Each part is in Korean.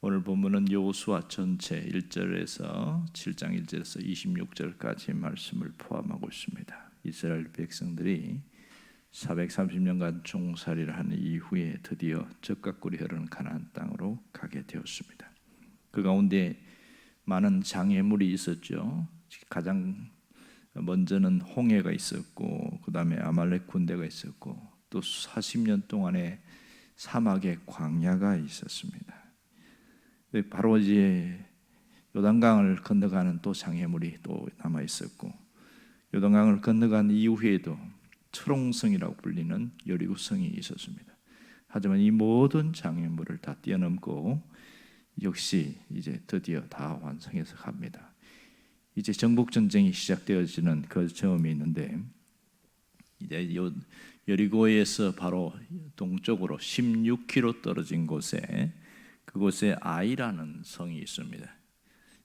오늘 본문은 여호수아 전체 1절에서 7장 1절에서 26절까지 말씀을 포함하고 있습니다. 이스라엘 백성들이 430년간 종살이를 한 이후에 드디어 적각골이 흐르는 가나안 땅으로 가게 되었습니다. 그 가운데 많은 장애물이 있었죠. 가장 먼저는 홍해가 있었고, 그 다음에 아말렉 군대가 있었고, 또 40년 동안의 사막의 광야가 있었습니다. 바로 이제 요단강을 건너가는 또 장애물이 또 남아 있었고, 요단강을 건너간 이후에도 초롱성이라고 불리는 여리고성이 있었습니다. 하지만 이 모든 장애물을 다 뛰어넘고 역시 이제 드디어 다 완성해서 갑니다. 이제 정복 전쟁이 시작되어지는 그 점이 있는데, 이제 여리고에서 바로 동쪽으로 16km 떨어진 곳에, 그곳에 아이라는 성이 있습니다.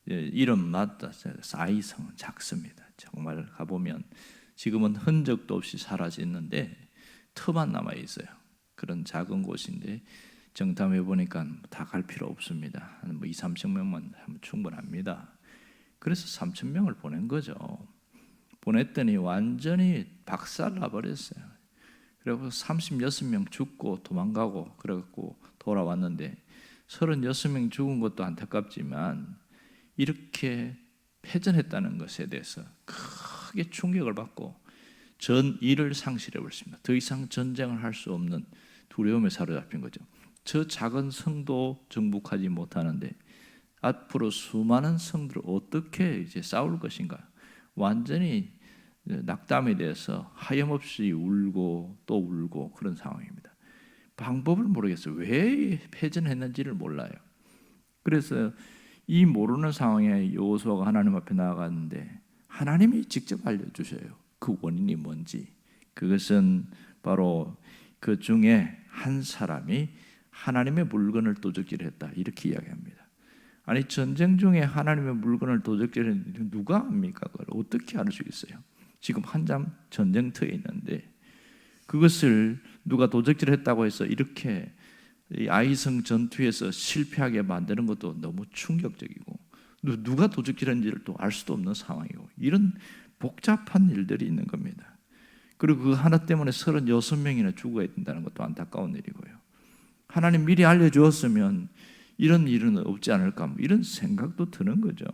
이름 맞다. 아이성은 작습니다. 정말 가보면 지금은 흔적도 없이 사라졌는데 터만 남아 있어요. 그런 작은 곳인데 정탐해 보니까 다 갈 필요 없습니다. 한 2-3,000명만 하면 충분합니다. 그래서 3,000명을 보낸 거죠. 보냈더니 완전히 박살나 버렸어요. 그리고 36명 죽고 도망가고 그래갖고 돌아왔는데, 36명 죽은 것도 안타깝지만 이렇게 패전했다는 것에 대해서 크게 충격을 받고 전의를 상실해 버렸습니다. 더 이상 전쟁을 할 수 없는 두려움에 사로잡힌 거죠. 저 작은 성도 정복하지 못하는데 앞으로 수많은 성들을 어떻게 이제 싸울 것인가? 완전히 낙담에 대해서 하염없이 울고 또 울고 그런 상황입니다. 방법을 모르겠어요. 왜 패전했는지를 몰라요. 그래서 이 모르는 상황에 여호수아가 하나님 앞에 나아갔는데 하나님이 직접 알려주셔요. 그 원인이 뭔지. 그것은 바로 그 중에 한 사람이 하나님의 물건을 도적질했다, 이렇게 이야기합니다. 아니, 전쟁 중에 하나님의 물건을 도적질했는데 누가 압니까? 그걸 어떻게 알 수 있어요? 지금 한참 전쟁터에 있는데 그것을 누가 도적질했다고 해서 이렇게 아이성 전투에서 실패하게 만드는 것도 너무 충격적이고, 누가 도적질했는지를 또 알 수도 없는 상황이고, 이런 복잡한 일들이 있는 겁니다. 그리고 그 하나 때문에 36명이나 죽어야 된다는 것도 안타까운 일이고요. 하나님 미리 알려주었으면 이런 일은 없지 않을까, 이런 생각도 드는 거죠.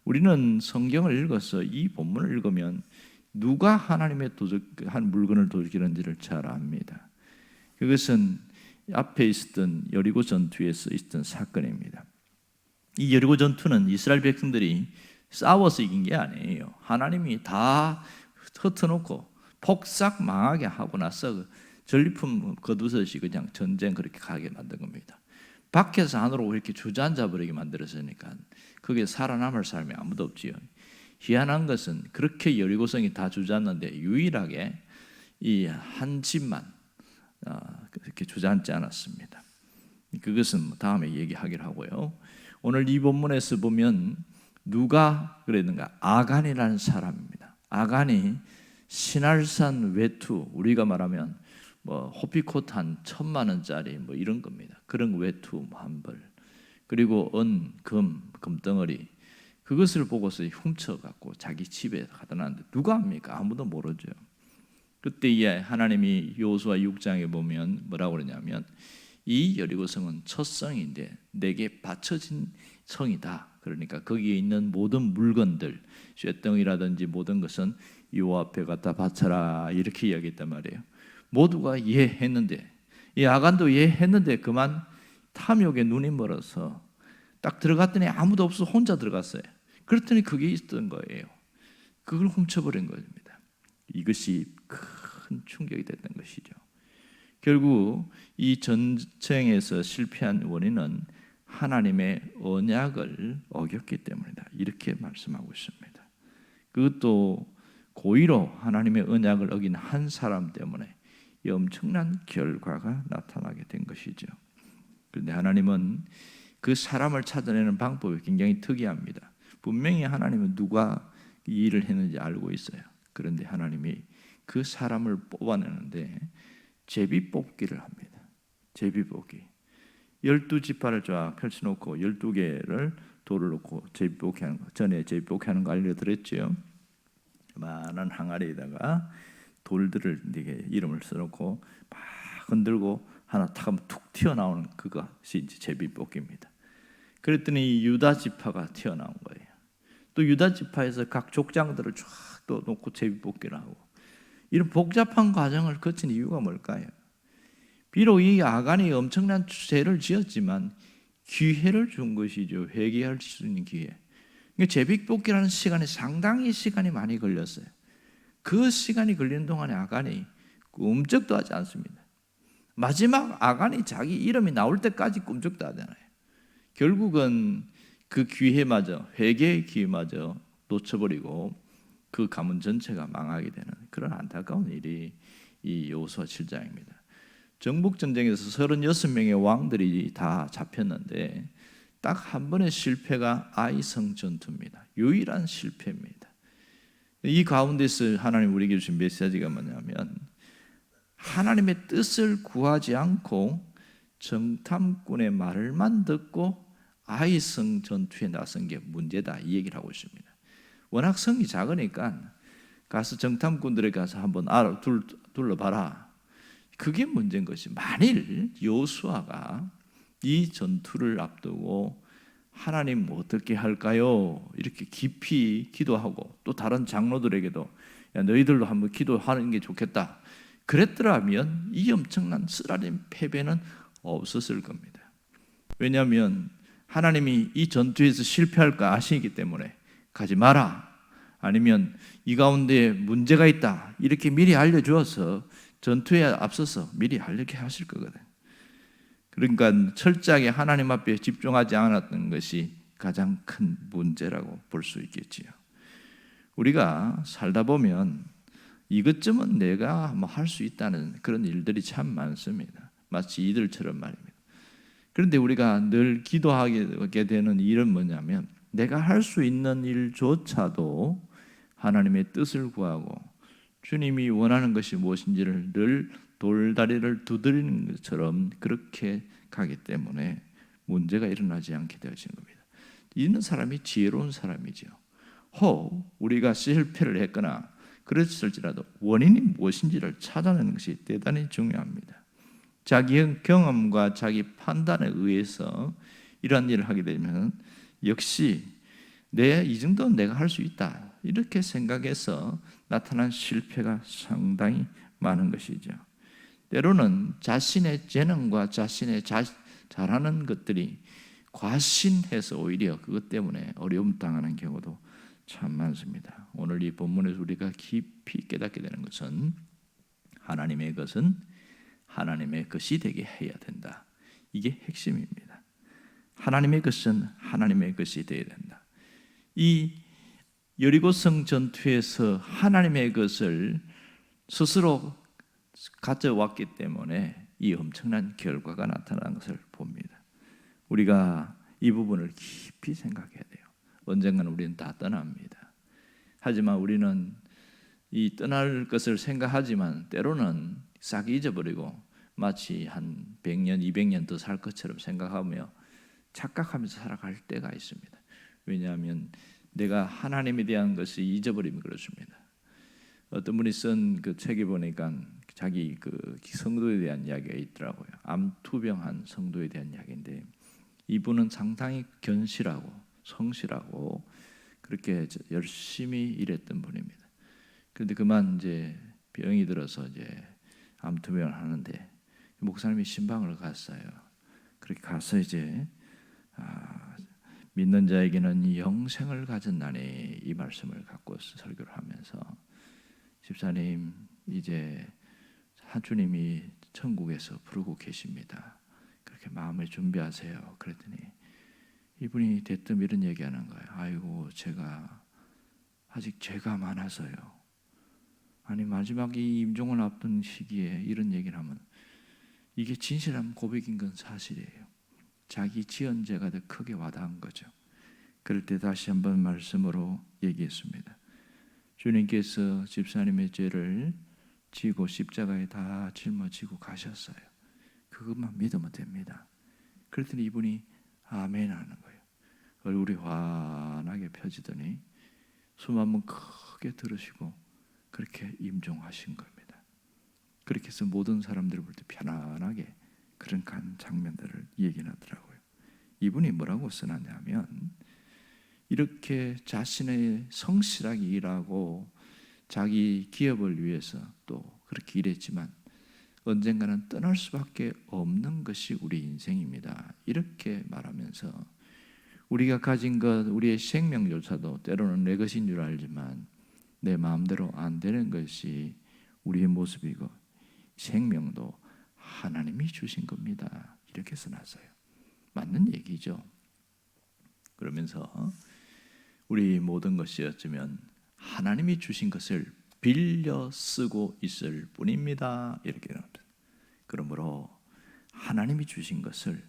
우리는 성경을 읽어서 이 본문을 읽으면 누가 하나님의 한 물건을 도적질했는지를 잘 압니다. 그것은 앞에 있었던 여리고 전투에서 있었던 사건입니다. 이 여리고 전투는 이스라엘 백성들이 싸워서 이긴 게 아니에요. 하나님이 다 흩어놓고 폭삭 망하게 하고 나서 전리품 거두듯이 그냥 전쟁 그렇게 가게 만든 겁니다. 밖에서 안으로 이렇게 주저앉아 버리게 만들었으니까 거기에 살아남을 사람이 아무도 없지요. 희한한 것은 그렇게 여리고성이 다 주저앉는데 유일하게 이 한 집만 그렇게 주저앉지 않았습니다. 그것은 다음에 얘기하기로 하고요. 오늘 이 본문에서 보면 누가 그랬는가? 아간이라는 사람입니다. 아간이 신할산 외투, 우리가 말하면 호피코트 한 1,000만 원짜리 이런 겁니다. 그런 외투 한 벌, 그리고 금덩어리, 그것을 보고서 훔쳐갖고 자기 집에 가다 놨는데 누가 합니까? 아무도 모르죠. 그때 하나님이 여호수아 6장에 보면 뭐라고 그러냐면, 이 여리고성은 첫 성인데 내게 바쳐진 성이다. 그러니까 거기에 있는 모든 물건들, 쇠덩이라든지 모든 것은 여호와 앞에 갖다 바쳐라, 이렇게 이야기했단 말이에요. 모두가 이해했는데, 이 아간도 이해했는데 그만 탐욕에 눈이 멀어서 딱 들어갔더니 아무도 없어 혼자 들어갔어요. 그랬더니 그게 있던 거예요. 그걸 훔쳐버린 겁니다. 이것이 큰 충격이 됐던 것이죠. 결국 이 전쟁에서 실패한 원인은 하나님의 언약을 어겼기 때문이다, 이렇게 말씀하고 있습니다. 그것도 고의로 하나님의 언약을 어긴 한 사람 때문에 이 엄청난 결과가 나타나게 된 것이죠. 그런데 하나님은 그 사람을 찾아내는 방법이 굉장히 특이합니다. 분명히 하나님은 누가 이 일을 했는지 알고 있어요. 그런데 하나님이 그 사람을 뽑아내는데 제비뽑기를 합니다. 제비뽑기. 12지파를 쫙 펼쳐놓고 12개를 돌을 놓고 제비뽑기 하는 거, 전에 제비뽑기 하는 거 알려드렸죠. 많은 항아리에다가 돌들을 이게 이름을 써놓고 막 흔들고 하나 탁 하면 툭 튀어나오는 그것이 이제 제비뽑기입니다. 그랬더니 유다 지파가 튀어나온 거예요. 또 유다 지파에서 각 족장들을 쫙 또 놓고 제비뽑기를 하고, 이런 복잡한 과정을 거친 이유가 뭘까요? 비록 이 아간이 엄청난 죄를 지었지만 기회를 준 것이죠. 회개할 수 있는 기회. 그러니까 제비뽑기라는 시간에 상당히 시간이 많이 걸렸어요. 그 시간이 걸리는 동안에 아간이 꿈쩍도 하지 않습니다. 마지막 아간이 자기 이름이 나올 때까지 꿈쩍도 하잖아요. 결국은 그 기회마저, 회개의 기회마저 놓쳐버리고 그 가문 전체가 망하게 되는 그런 안타까운 일이 이 여호수아 7장입니다. 정복전쟁에서 36명의 왕들이 다 잡혔는데 딱 한 번의 실패가 아이성 전투입니다. 유일한 실패입니다. 이 가운데서 하나님 우리에게 주신 메시지가 뭐냐면, 하나님의 뜻을 구하지 않고 정탐꾼의 말을만 듣고 아이성 전투에 나선 게 문제다, 이 얘기를 하고 있습니다. 워낙 성이 작으니까 가서 정탐꾼들에 가서 한번 둘러봐라, 그게 문제인 것이, 만일 여호수아가 이 전투를 앞두고 하나님 어떻게 할까요? 이렇게 깊이 기도하고 또 다른 장로들에게도 야, 너희들도 한번 기도하는 게 좋겠다 그랬더라면 이 엄청난 쓰라린 패배는 없었을 겁니다. 왜냐하면 하나님이 이 전투에서 실패할까 아시기 때문에 가지 마라, 아니면 이 가운데 문제가 있다 이렇게 미리 알려주어서 전투에 앞서서 미리 알게 하실 거거든. 그러니까 철저하게 하나님 앞에 집중하지 않았던 것이 가장 큰 문제라고 볼 수 있겠지요. 우리가 살다 보면 이것쯤은 내가 뭐 할 수 있다는 그런 일들이 참 많습니다. 마치 이들처럼 말입니다. 그런데 우리가 늘 기도하게 되는 일은 뭐냐면, 내가 할 수 있는 일조차도 하나님의 뜻을 구하고 주님이 원하는 것이 무엇인지를 늘 돌다리를 두드리는 것처럼 그렇게 가기 때문에 문제가 일어나지 않게 되어지는 겁니다. 이런 사람이 지혜로운 사람이죠. 혹 우리가 실패를 했거나 그랬을지라도 원인이 무엇인지를 찾아내는 것이 대단히 중요합니다. 자기 경험과 자기 판단에 의해서 이러한 일을 하게 되면 역시 이 정도는 내가 할 수 있다 이렇게 생각해서 나타난 실패가 상당히 많은 것이죠. 때로는 자신의 재능과 자신의 잘하는 것들이 과신해서 오히려 그것 때문에 어려움 당하는 경우도 참 많습니다. 오늘 이 본문에서 우리가 깊이 깨닫게 되는 것은, 하나님의 것은 하나님의 것이 되게 해야 된다. 이게 핵심입니다. 하나님의 것은 하나님의 것이 되어야 된다. 이 여리고성 전투에서 하나님의 것을 스스로 가져왔기 때문에 이 엄청난 결과가 나타난 것을 봅니다. 우리가 이 부분을 깊이 생각해야 돼요. 언젠가는 우리는 다 떠납니다. 하지만 우리는 이 떠날 것을 생각하지만 때로는 싹 잊어버리고 마치 한 100년, 200년 더 살 것처럼 생각하며 착각하면서 살아갈 때가 있습니다. 왜냐하면 내가 하나님에 대한 것을 잊어버리면 그렇습니다. 어떤 분이 쓴 그 책에 보니까 자기 그 성도에 대한 이야기가 있더라고요. 암투병한 성도에 대한 이야기인데, 이분은 상당히 견실하고 성실하고 그렇게 열심히 일했던 분입니다. 그런데 그만 이제 병이 들어서 이제 암투병을 하는데 목사님이 신방을 갔어요. 그렇게 가서 이제 믿는 자에게는 영생을 가졌나니 이 말씀을 갖고 설교를 하면서, 집사님 이제 하주님이 천국에서 부르고 계십니다. 그렇게 마음을 준비하세요. 그랬더니 이분이 대뜸 이런 얘기하는 거예요. 아이고 제가 아직 죄가 많아서요. 아니 마지막 이 임종을 앞둔 시기에 이런 얘기를 하면 이게 진실한 고백인 건 사실이에요. 자기 지은 죄가 더 크게 와닿은 거죠. 그럴 때 다시 한번 말씀으로 얘기했습니다. 주님께서 집사님의 죄를 지고 십자가에 다 짊어지고 가셨어요. 그것만 믿으면 됩니다. 그랬더니 이분이 아멘 하는 거예요. 얼굴이 환하게 펴지더니 숨 한번 크게 들으시고 그렇게 임종하신 겁니다. 그렇게 해서 모든 사람들을 볼 때 편안하게 그런 장면들을 얘기하더라고요. 이분이 뭐라고 써놨냐면 이렇게 자신의 성실하게 일하고 자기 기업을 위해서 또 그렇게 일했지만 언젠가는 떠날 수밖에 없는 것이 우리 인생입니다. 이렇게 말하면서 우리가 가진 것, 우리의 생명조차도 때로는 내 것인 줄 알지만 내 마음대로 안 되는 것이 우리의 모습이고 생명도 하나님이 주신 겁니다. 이렇게 써놨어요. 맞는 얘기죠. 그러면서 우리 모든 것이 어쩌면 하나님이 주신 것을 빌려 쓰고 있을 뿐입니다. 이렇게 나옵니다. 그러므로 하나님이 주신 것을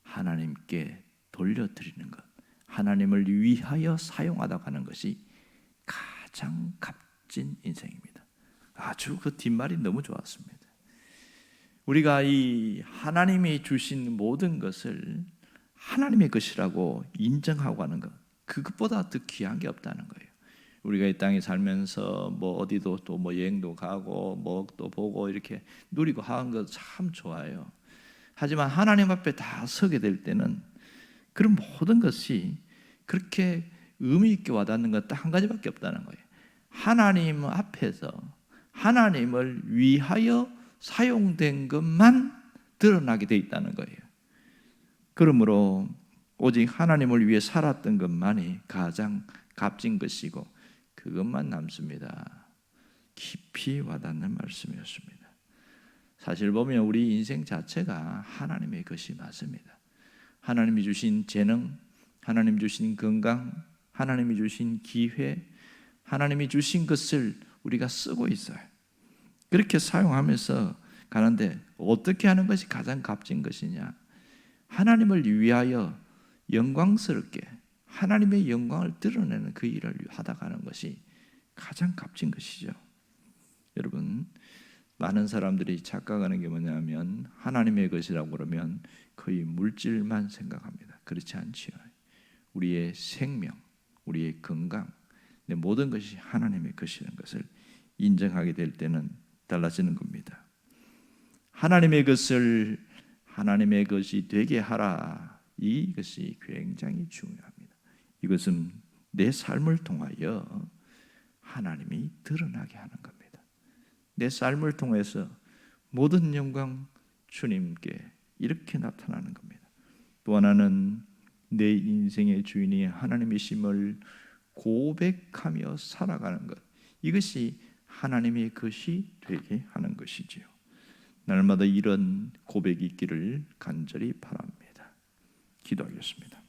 하나님께 돌려드리는 것, 하나님을 위하여 사용하다가 하는 것이 가장 값진 인생입니다. 아주 그 뒷말이 너무 좋았습니다. 우리가 이 하나님이 주신 모든 것을 하나님의 것이라고 인정하고 하는 것, 그것보다 더 귀한 게 없다는 거예요. 우리가 이 땅에 살면서 뭐 어디도 또 뭐 여행도 가고 뭐 또 보고 이렇게 누리고 하는 거 참 좋아요. 하지만 하나님 앞에 다 서게 될 때는 그런 모든 것이 그렇게 의미 있게 와닿는 것 딱 한 가지밖에 없다는 거예요. 하나님 앞에서 하나님을 위하여 사용된 것만 드러나게 돼 있다는 거예요. 그러므로 오직 하나님을 위해 살았던 것만이 가장 값진 것이고 그것만 남습니다. 깊이 와닿는 말씀이었습니다. 사실 보면 우리 인생 자체가 하나님의 것이 맞습니다. 하나님이 주신 재능, 하나님 주신 건강, 하나님이 주신 기회, 하나님이 주신 것을 우리가 쓰고 있어요. 그렇게 사용하면서 가는데 어떻게 하는 것이 가장 값진 것이냐? 하나님을 위하여 영광스럽게 하나님의 영광을 드러내는 그 일을 하다 가는 것이 가장 값진 것이죠. 여러분, 많은 사람들이 착각하는 게 뭐냐면 하나님의 것이라고 그러면 거의 물질만 생각합니다. 그렇지 않지요. 우리의 생명, 우리의 건강, 내 모든 것이 하나님의 것이라는 것을 인정하게 될 때는 달라지는 겁니다. 하나님의 것을 하나님의 것이 되게 하라. 이것이 굉장히 중요합니다. 이것은 내 삶을 통하여 하나님이 드러나게 하는 겁니다. 내 삶을 통해서 모든 영광 주님께 이렇게 나타나는 겁니다. 또 하나는 내 인생의 주인이 하나님이심을 고백하며 살아가는 것, 이것이 하나님의 것이 되게 하는 것이지요. 날마다 이런 고백이 있기를 간절히 바랍니다. 기도하겠습니다.